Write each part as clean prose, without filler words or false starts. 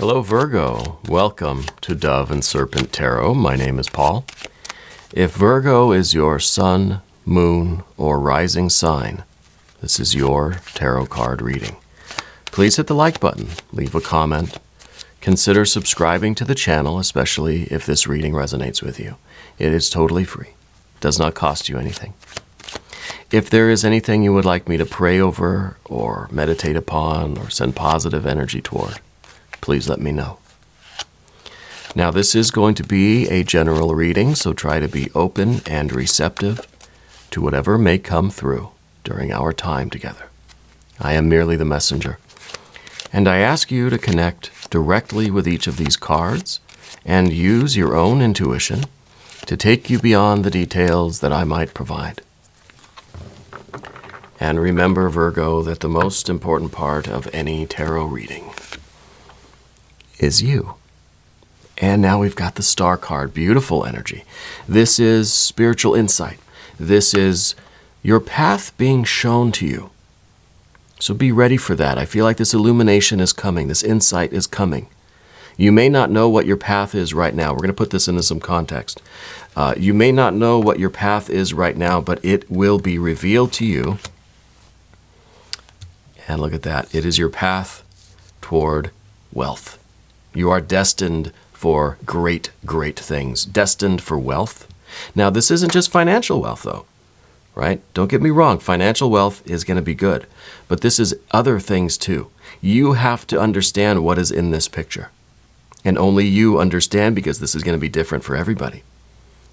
Hello Virgo, welcome to Dove and Serpent Tarot. My name is Paul. If Virgo is your sun, moon, or rising sign, this is your tarot card reading. Please hit the like button, leave a comment, consider subscribing to the channel, especially if this reading resonates with you. It is totally free, does not cost you anything. If there is anything you would like me to pray over or meditate upon or send positive energy toward, please let me know. Now, this is going to be a general reading, so try to be open and receptive to whatever may come through during our time together. I am merely the messenger, and I ask you to connect directly with each of these cards and use your own intuition to take you beyond the details that I might provide. And remember, Virgo, that the most important part of any tarot reading is you. And now we've got the star card, beautiful energy. This is spiritual insight. This is your path being shown to you. So be ready for that. I feel like this illumination is coming. This insight is coming. You may not know what your path is right now. We're going to put this into some context. You may not know what your path is right now, but it will be revealed to you. And look at that. It is your path toward wealth. You are destined for great, great things. Destined for wealth. Now, this isn't just financial wealth, though, right? Don't get me wrong. Financial wealth is going to be good. But this is other things, too. You have to understand what is in this picture. And only you understand, because this is going to be different for everybody.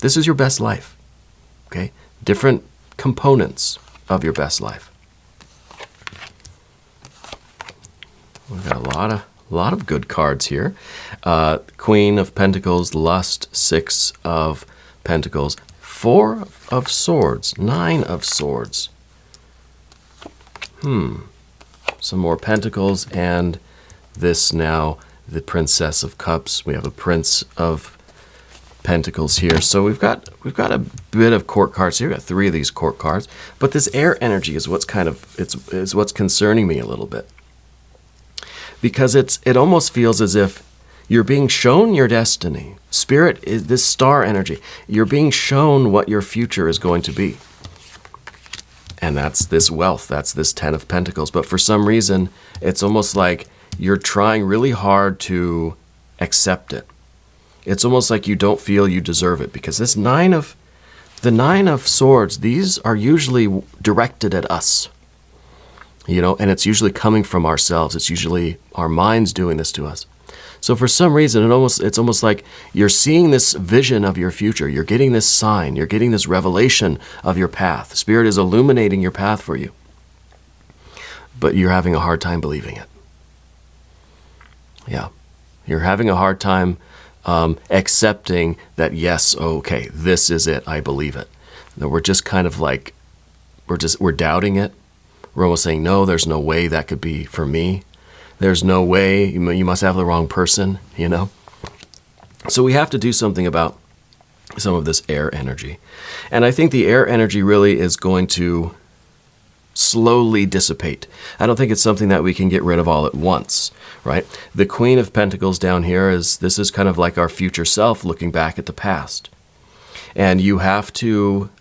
This is your best life, okay? Different components of your best life. We've got a lot of good cards here. Queen of Pentacles, Lust, Six of Pentacles, Four of Swords, Nine of Swords. Some more Pentacles, and this now, the Princess of Cups. We have a Prince of Pentacles here. So we've got a bit of court cards here. We've got three of these court cards. But this air energy is what's is what's concerning me a little bit. Because it almost feels as if you're being shown your destiny. Spirit is this star energy. You're being shown what your future is going to be. And that's this wealth. That's this Ten of Pentacles. But for some reason, it's almost like you're trying really hard to accept it. It's almost like you don't feel you deserve it. Because the Nine of Swords, these are usually directed at us. You know, and it's usually coming from ourselves. It's usually our minds doing this to us. So for some reason, it's almost like you're seeing this vision of your future. You're getting this sign. You're getting this revelation of your path. Spirit is illuminating your path for you. But you're having a hard time believing it. Yeah. You're having a hard time accepting that, yes, okay, this is it. I believe it. That we're just kind of like, we're doubting it. We're almost saying, no, there's no way that could be for me. There's no way, you must have the wrong person, you know? So we have to do something about some of this air energy. And I think the air energy really is going to slowly dissipate. I don't think it's something that we can get rid of all at once, right? The Queen of Pentacles down here this is kind of like our future self looking back at the past. And you have to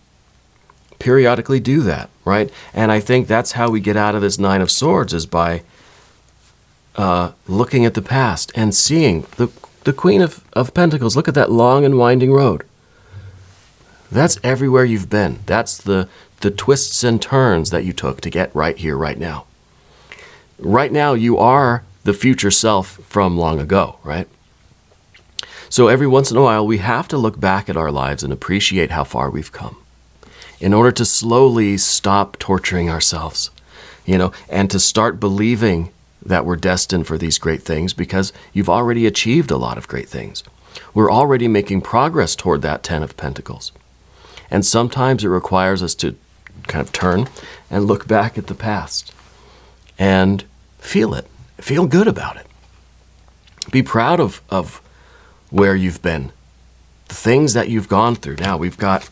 periodically do that, right? And I think that's how we get out of this Nine of Swords, is by looking at the past and seeing the Queen of Pentacles. Look at that long and winding road. That's everywhere you've been. That's the twists and turns that you took to get right here, right now. Right now, you are the future self from long ago, right? So every once in a while, we have to look back at our lives and appreciate how far we've come, in order to slowly stop torturing ourselves, you know, and to start believing that we're destined for these great things, because you've already achieved a lot of great things. We're already making progress toward that Ten of Pentacles. And sometimes it requires us to kind of turn and look back at the past and feel it, feel good about it. Be proud of where you've been, the things that you've gone through. Now we've got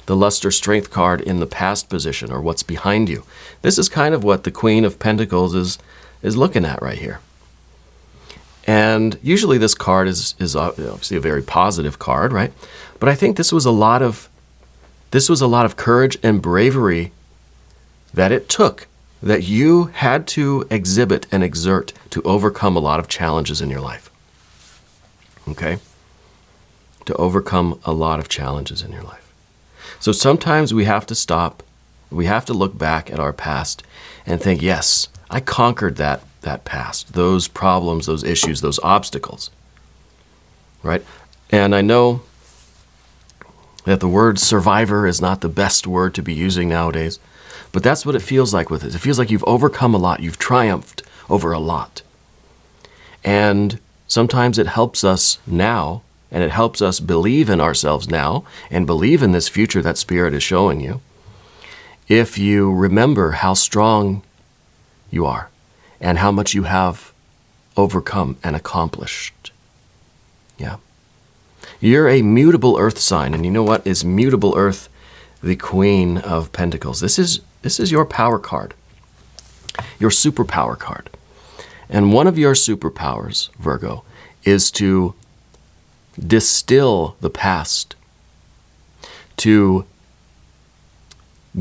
the Luster Strength card in the past position, or what's behind you. This is kind of what the Queen of Pentacles is looking at right here. And usually this card is obviously a very positive card, right? But I think this was a lot of courage and bravery that it took, that you had to exhibit and exert to overcome a lot of challenges in your life. Okay? To overcome a lot of challenges in your life. So sometimes we have to stop, we have to look back at our past and think, yes, I conquered that past, those problems, those issues, those obstacles, right? And I know that the word survivor is not the best word to be using nowadays, but that's what it feels like with it. It feels like you've overcome a lot, you've triumphed over a lot. And sometimes it helps us now, and it helps us believe in ourselves now, and believe in this future that Spirit is showing you, if you remember how strong you are, and how much you have overcome and accomplished. Yeah. You're a mutable earth sign, and you know what is mutable earth? The Queen of Pentacles. This is your power card, your superpower card. And one of your superpowers, Virgo, is to distill the past, to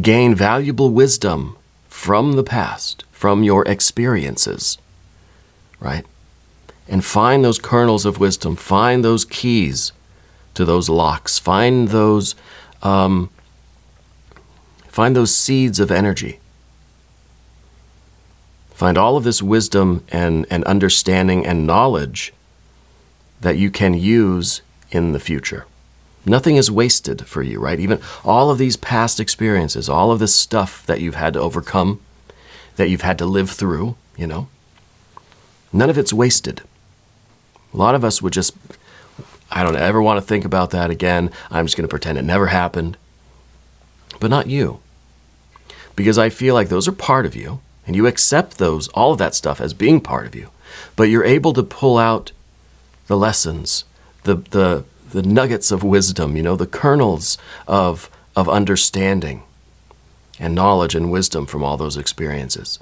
gain valuable wisdom from the past, from your experiences, right? And find those kernels of wisdom, find those keys to those locks, find those seeds of energy. Find all of this wisdom and understanding and knowledge that you can use in the future. Nothing is wasted for you, right? Even all of these past experiences, all of this stuff that you've had to overcome, that you've had to live through, you know, none of it's wasted. A lot of us would just, I don't ever want to think about that again. I'm just going to pretend it never happened. But not you. Because I feel like those are part of you, and you accept those, all of that stuff as being part of you. But you're able to pull out the lessons, the nuggets of wisdom, you know, the kernels of understanding and knowledge and wisdom from all those experiences.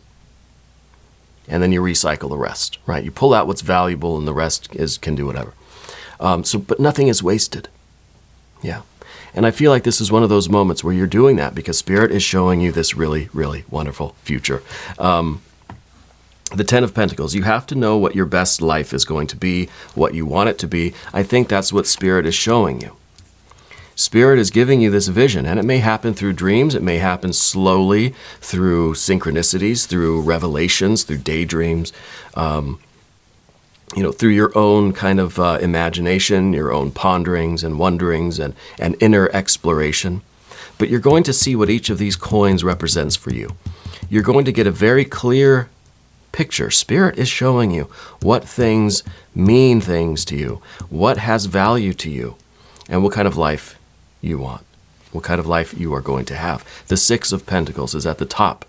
And then you recycle the rest, right? You pull out what's valuable and the rest can do whatever. But nothing is wasted. Yeah. And I feel like this is one of those moments where you're doing that because Spirit is showing you this really, really wonderful future. The Ten of Pentacles, you have to know what your best life is going to be, what you want it to be. I think that's what Spirit is showing you. Spirit is giving you this vision, and it may happen through dreams, it may happen slowly through synchronicities, through revelations, through daydreams, through your own kind of imagination, your own ponderings and wonderings and inner exploration. But you're going to see what each of these coins represents for you. You're going to get a very clear picture. Spirit is showing you what things mean things to you, what has value to you, and what kind of life you want, what kind of life you are going to have. The Six of Pentacles is at the top.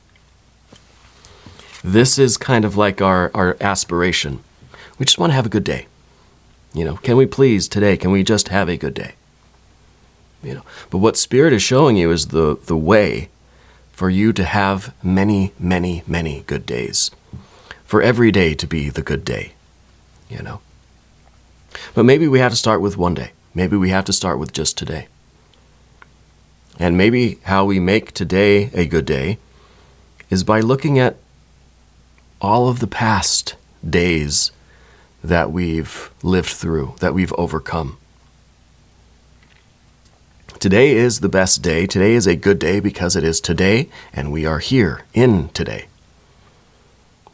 This is kind of like our aspiration. We just want to have a good day. You know, can we please today, can we just have a good day? You know, but what Spirit is showing you is the way for you to have many, many, many good days. For every day to be the good day, you know. But maybe we have to start with one day. Maybe we have to start with just today. And maybe how we make today a good day is by looking at all of the past days that we've lived through, that we've overcome. Today is the best day. Today is a good day because it is today, and we are here in today.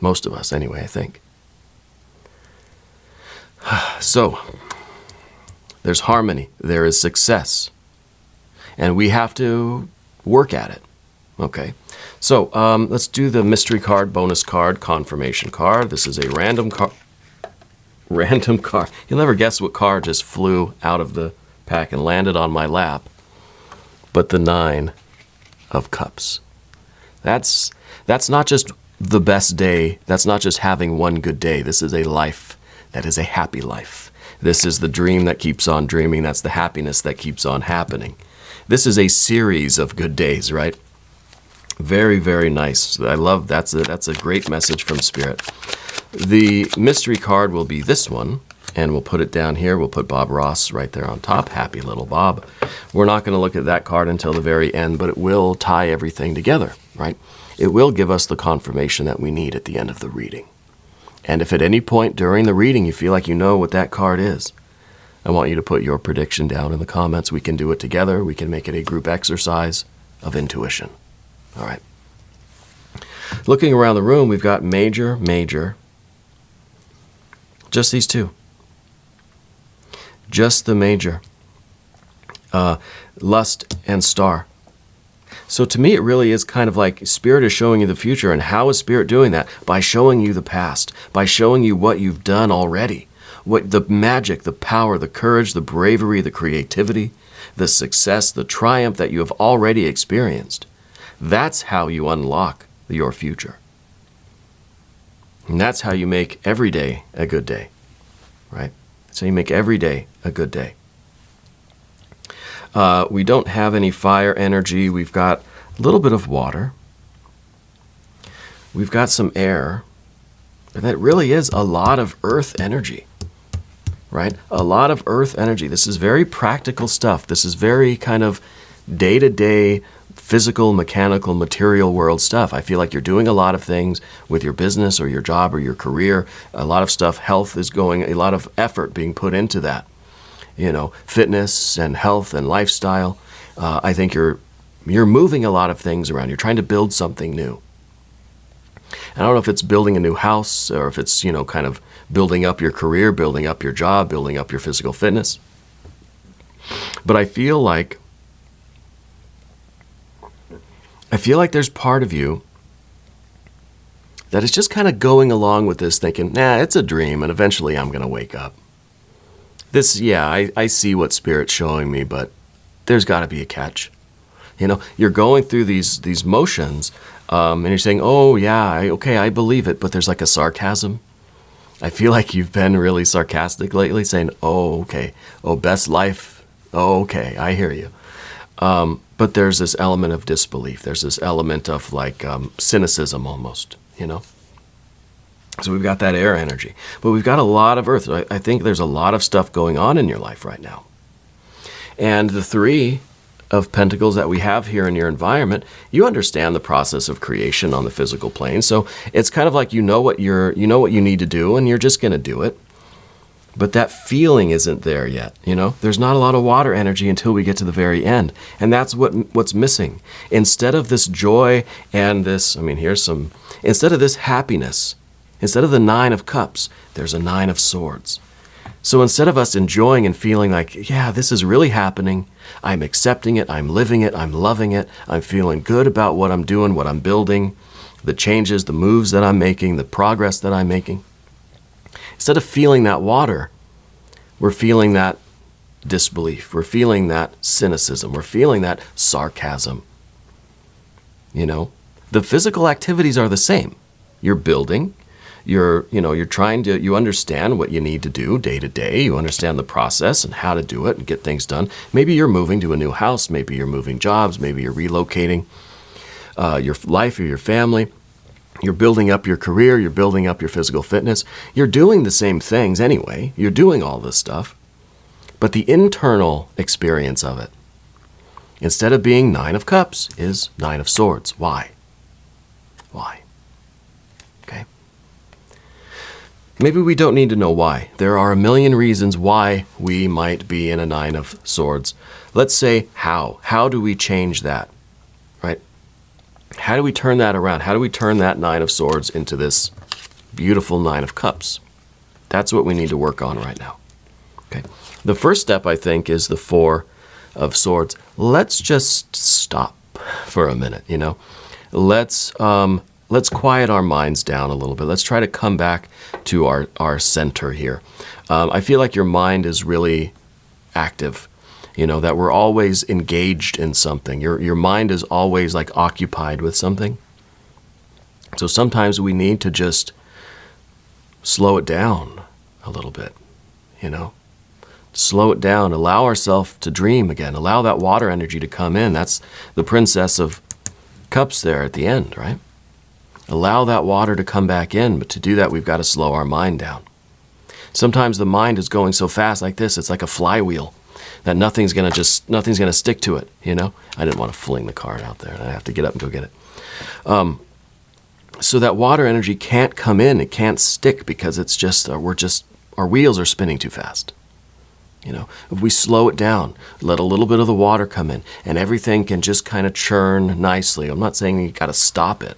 Most of us, anyway, I think. So, there's harmony, there is success, and we have to work at it. Okay, so let's do the mystery card, bonus card, confirmation card. This is a random card. You'll never guess what card just flew out of the pack and landed on my lap, but the Nine of Cups. That's not just the best day. That's not just having one good day. This is a life that is a happy life. This is the dream that keeps on dreaming. That's the happiness that keeps on happening. This is a series of good days, right? Very, very nice. I love that's a great message from Spirit. The mystery card will be this one, and we'll put it down here. We'll put Bob Ross right there on top. Happy little Bob. We're not going to look at that card until the very end, but it will tie everything together, right? It will give us the confirmation that we need at the end of the reading. And if at any point during the reading you feel like you know what that card is, I want you to put your prediction down in the comments. We can do it together. We can make it a group exercise of intuition. All right. Looking around the room, we've got major, major. Just these two. Just the major. Lust and star. So to me, it really is kind of like Spirit is showing you the future. And how is Spirit doing that? By showing you the past. By showing you what you've done already. What the magic, the power, the courage, the bravery, the creativity, the success, the triumph that you have already experienced. That's how you unlock your future. And that's how you make every day a good day, right? That's how you make every day a good day. We don't have any fire energy. We've got a little bit of water. We've got some air. And that really is a lot of earth energy, right? A lot of earth energy. This is very practical stuff. This is very kind of day-to-day physical, mechanical, material world stuff. I feel like you're doing a lot of things with your business or your job or your career. A lot of stuff, health is going, a lot of effort being put into that. You know, fitness and health and lifestyle. I think you're moving a lot of things around. You're trying to build something new. And I don't know if it's building a new house or if it's, you know, kind of building up your career, building up your job, building up your physical fitness. But I feel like there's part of you that is just kind of going along with this thinking, nah, it's a dream and eventually I'm going to wake up. This, yeah, I see what Spirit's showing me, but there's got to be a catch. You know, you're going through these motions and you're saying, oh, yeah, okay, I believe it, but there's like a sarcasm. I feel like you've been really sarcastic lately, saying, oh, okay, oh, best life, oh, okay, I hear you. But there's this element of disbelief. There's this element of like cynicism almost, you know. So we've got that air energy. But we've got a lot of earth. I think there's a lot of stuff going on in your life right now. And the Three of Pentacles that we have here in your environment, you understand the process of creation on the physical plane. So it's kind of like you know what you need to do and you're just going to do it. But that feeling isn't there yet, you know? There's not a lot of water energy until we get to the very end. And that's what's missing. Instead of this joy and this, instead of this happiness, instead of the Nine of Cups, there's a Nine of Swords. So instead of us enjoying and feeling like, yeah, this is really happening, I'm accepting it, I'm living it, I'm loving it, I'm feeling good about what I'm doing, what I'm building, the changes, the moves that I'm making, the progress that I'm making. Instead of feeling that water, we're feeling that disbelief. We're feeling that cynicism. We're feeling that sarcasm. You know, the physical activities are the same. You're building. You understand what you need to do day to day. You understand the process and how to do it and get things done. Maybe you're moving to a new house. Maybe you're moving jobs. Maybe you're relocating your life or your family. You're building up your career. You're building up your physical fitness. You're doing the same things anyway. You're doing all this stuff. But the internal experience of it, instead of being Nine of Cups, is Nine of Swords. Why? Why? Okay. Maybe we don't need to know why. There are a million reasons why we might be in a Nine of Swords. Let's say how. How do we change that? Right? How do we turn that around? How do we turn that Nine of Swords into this beautiful Nine of Cups? That's what we need to work on right now. Okay. The first step, I think, is the Four of Swords. Let's just stop for a minute, you know. Let's quiet our minds down a little bit. Let's try to come back to our center here. I feel like your mind is really active. You know, that we're always engaged in something. Your mind is always like occupied with something. So sometimes we need to just slow it down a little bit, you know. Slow it down, allow ourselves to dream again, allow that water energy to come in. That's the Princess of Cups there at the end, right? Allow that water to come back in, but to do that, we've got to slow our mind down. Sometimes the mind is going so fast like this, it's like a flywheel, that nothing's going to stick to it, you know? I didn't want to fling the card out there, and I have to get up and go get it. So that water energy can't come in, it can't stick, because it's just, our wheels are spinning too fast. You know, if we slow it down, let a little bit of the water come in, and everything can just kind of churn nicely. I'm not saying you got to stop it,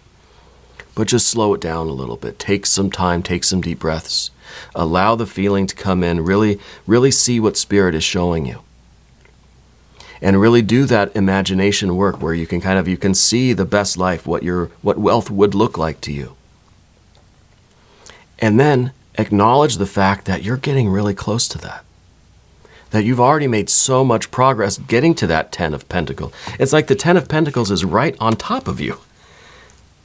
but just slow it down a little bit. Take some time, take some deep breaths. Allow the feeling to come in. Really, really see what Spirit is showing you. And really do that imagination work where you can see the best life, what wealth would look like to you. And then acknowledge the fact that you're getting really close to that. That you've already made so much progress getting to that 10 of Pentacles. It's like the 10 of Pentacles is right on top of you.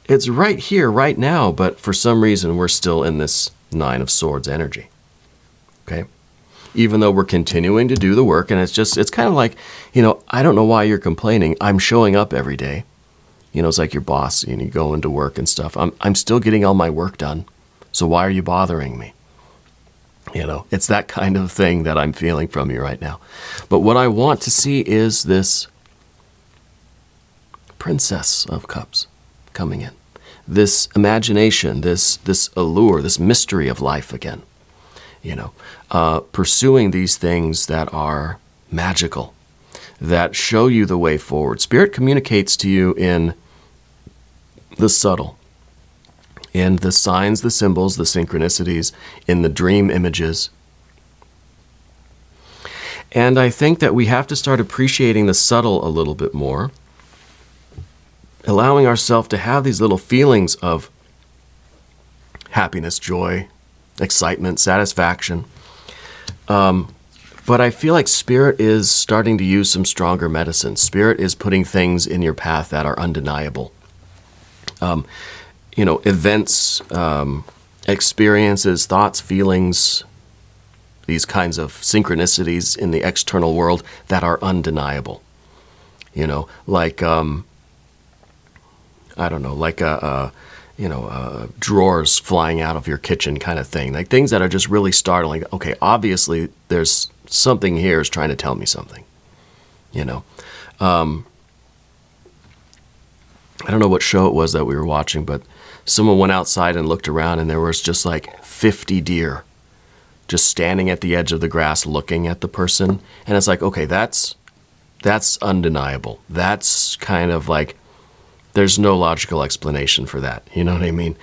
It's right here, right now, but for some reason we're still in this 9 of Swords energy. Okay? Even though we're continuing to do the work, and it's kind of like, you know, I don't know why you're complaining. I'm showing up every day. You know, it's like your boss, and you go into work and stuff. I'm still getting all my work done. So why are you bothering me? You know, it's that kind of thing that I'm feeling from you right now. But what I want to see is this Princess of Cups coming in. This imagination, this allure, this mystery of life again. You know, pursuing these things that are magical, that show you the way forward. Spirit communicates to you in the subtle, in the signs, the symbols, the synchronicities, in the dream images. And I think that we have to start appreciating the subtle a little bit more, allowing ourselves to have these little feelings of happiness, joy, excitement, satisfaction. But I feel like Spirit is starting to use some stronger medicine. Spirit is putting things in your path that are undeniable. You know, events, experiences, thoughts, feelings, these kinds of synchronicities in the external world that are undeniable. You know, like, I don't know, like drawers flying out of your kitchen kind of thing. Like things that are just really startling. Okay, obviously there's something here is trying to tell me something. You know, I don't know what show it was that we were watching, but someone went outside and looked around, and there was just like 50 deer just standing at the edge of the grass looking at the person. And it's like, okay, that's undeniable. That's kind of like, there's no logical explanation for that. You know what I mean?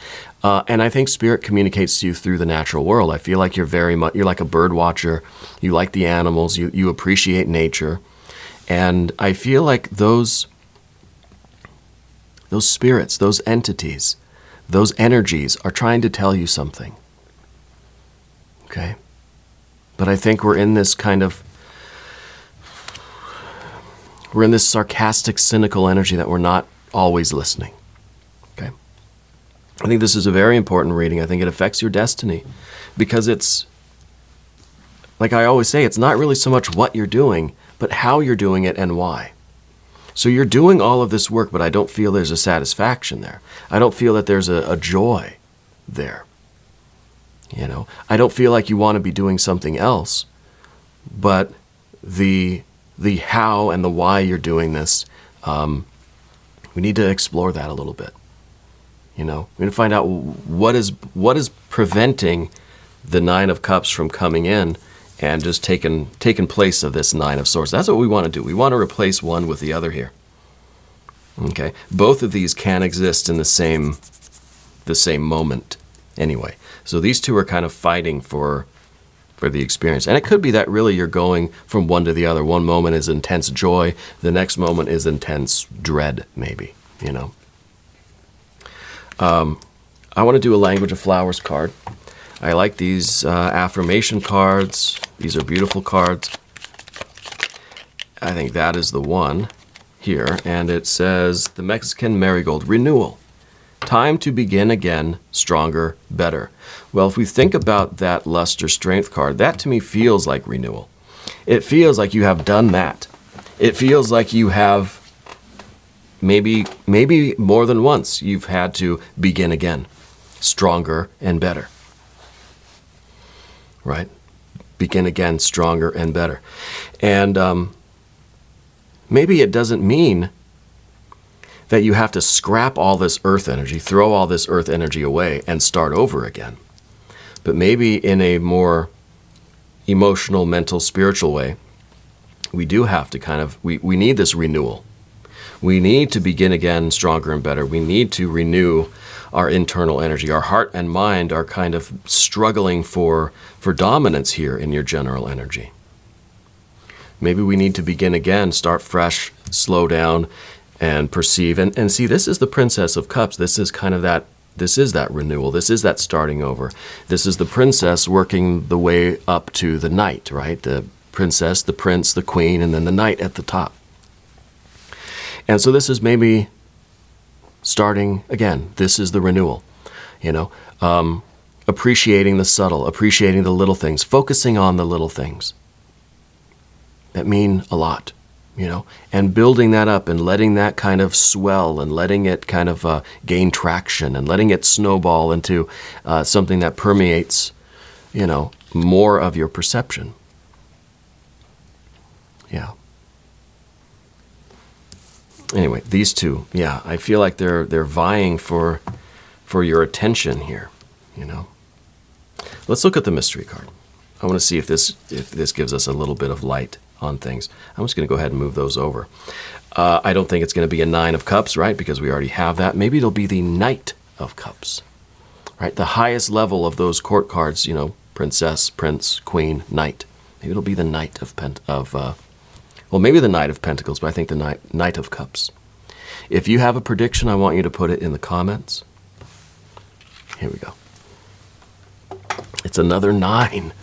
And I think Spirit communicates to you through the natural world. I feel like you're like a bird watcher. You like the animals. You appreciate nature. And I feel like those spirits, those entities, those energies are trying to tell you something. Okay? But I think we're in this sarcastic, cynical energy that we're not always listening. Okay? I think this is a very important reading. I think it affects your destiny because it's, like I always say, it's not really so much what you're doing, but how you're doing it and why. So you're doing all of this work, but I don't feel there's a satisfaction there. I don't feel that there's a joy there. You know, I don't feel like you want to be doing something else, but the how and the why you're doing this, we need to explore that a little bit. You know, we need to find out what is preventing the 9 of Cups from coming in and just taking place of this 9 of Swords. That's what we want to do. We want to replace one with the other here. Okay, both of these can exist in the same moment anyway. So these two are kind of fighting for the experience. And it could be that really you're going from one to the other. One moment is intense joy. The next moment is intense dread, maybe, you know. I want to do a Language of Flowers card. I like these affirmation cards. These are beautiful cards. I think that is the one here. And it says, the Mexican Marigold, renewal. Time to begin again, stronger, better. Well, if we think about that luster strength card, that to me feels like renewal. It feels like you have done that. It feels like you have maybe more than once you've had to begin again, stronger and better. Right? Begin again, stronger and better. And maybe it doesn't mean that you have to scrap all this earth energy, throw all this earth energy away and start over again. But maybe in a more emotional, mental, spiritual way, we do have to we need this renewal. We need to begin again stronger and better. We need to renew our internal energy. Our heart and mind are kind of struggling for dominance here in your general energy. Maybe we need to begin again, start fresh, slow down, and perceive. And see, this is the Princess of Cups. This is kind of this is that renewal. This is that starting over. This is the princess working the way up to the knight, right? The princess, the prince, the queen, and then the knight at the top. And so this is maybe starting again. This is the renewal, appreciating the subtle, appreciating the little things, focusing on the little things that mean a lot, and building that up and letting that kind of swell and letting it kind of gain traction and letting it snowball into something that permeates, more of your perception. Yeah. Anyway, these two, I feel like they're vying for your attention here, Let's look at the mystery card. I want to see if this gives us a little bit of light on things. I'm just going to go ahead and move those over. I don't think it's going to be a 9 of Cups, right? Because we already have that. Maybe it'll be the Knight of Cups, right? The highest level of those court cards, Princess, Prince, Queen, Knight. Maybe it'll be the Knight maybe the Knight of Pentacles, but I think the Knight of Cups. If you have a prediction, I want you to put it in the comments. Here we go. It's another 9.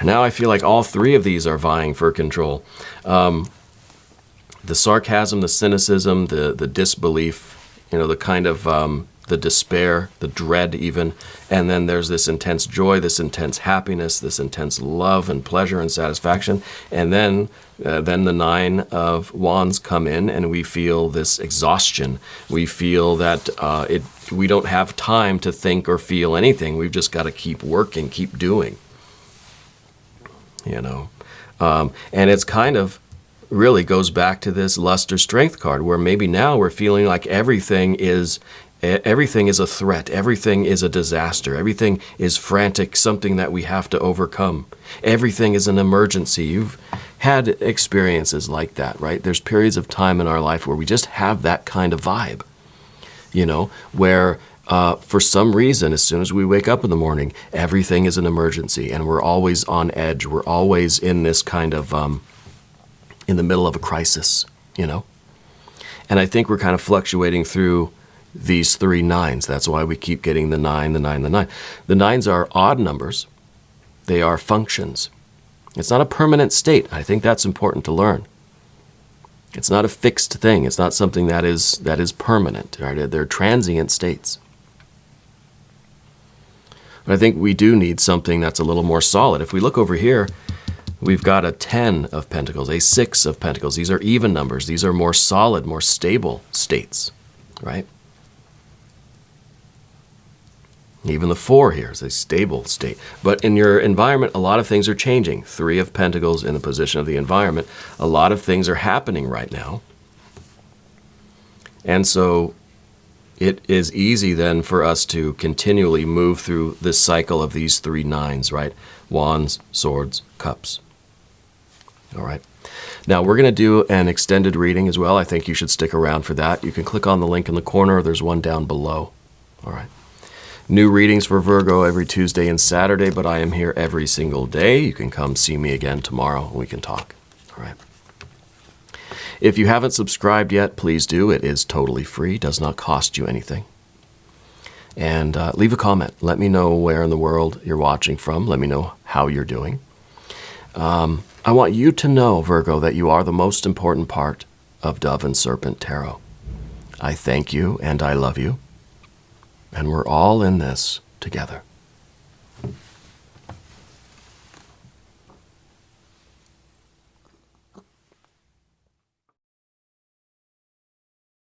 Now I feel like all 3 of these are vying for control. The sarcasm, the cynicism, the disbelief, the kind of the despair, the dread even, and then there's this intense joy, this intense happiness, this intense love and pleasure and satisfaction, and then the 9 of Wands come in, and we feel this exhaustion. We feel that we don't have time to think or feel anything. We've just got to keep working, keep doing. And it's kind of really goes back to this lust or strength card, where maybe now we're feeling like everything is a threat, everything is a disaster, everything is frantic, something that we have to overcome. Everything is an emergency. You've had experiences like that, right? There's periods of time in our life where we just have that kind of vibe, where for some reason, as soon as we wake up in the morning, everything is an emergency, and we're always on edge. We're always in this kind of, in the middle of a crisis, And I think we're kind of fluctuating through these 3 9s. That's why we keep getting the 9, the 9, the 9. The 9s are odd numbers. They are functions. It's not a permanent state. I think that's important to learn. It's not a fixed thing. It's not something that is permanent. Right? They're transient states. But I think we do need something that's a little more solid. If we look over here, we've got a 10 of Pentacles, a 6 of Pentacles. These are even numbers. These are more solid, more stable states, right? Even the 4 here is a stable state. But in your environment, a lot of things are changing. 3 of Pentacles in the position of the environment. A lot of things are happening right now. And so it is easy then for us to continually move through this cycle of these 3 9s, right? Wands, Swords, Cups. All right. Now we're going to do an extended reading as well. I think you should stick around for that. You can click on the link in the corner. There's one down below. All right. New readings for Virgo every Tuesday and Saturday, but I am here every single day. You can come see me again tomorrow and we can talk. All right. If you haven't subscribed yet, please do. It is totally free, does not cost you anything. And leave a comment. Let me know where in the world you're watching from. Let me know how you're doing. I want you to know, Virgo, that you are the most important part of Dove and Serpent Tarot. I thank you and I love you. And we're all in this together.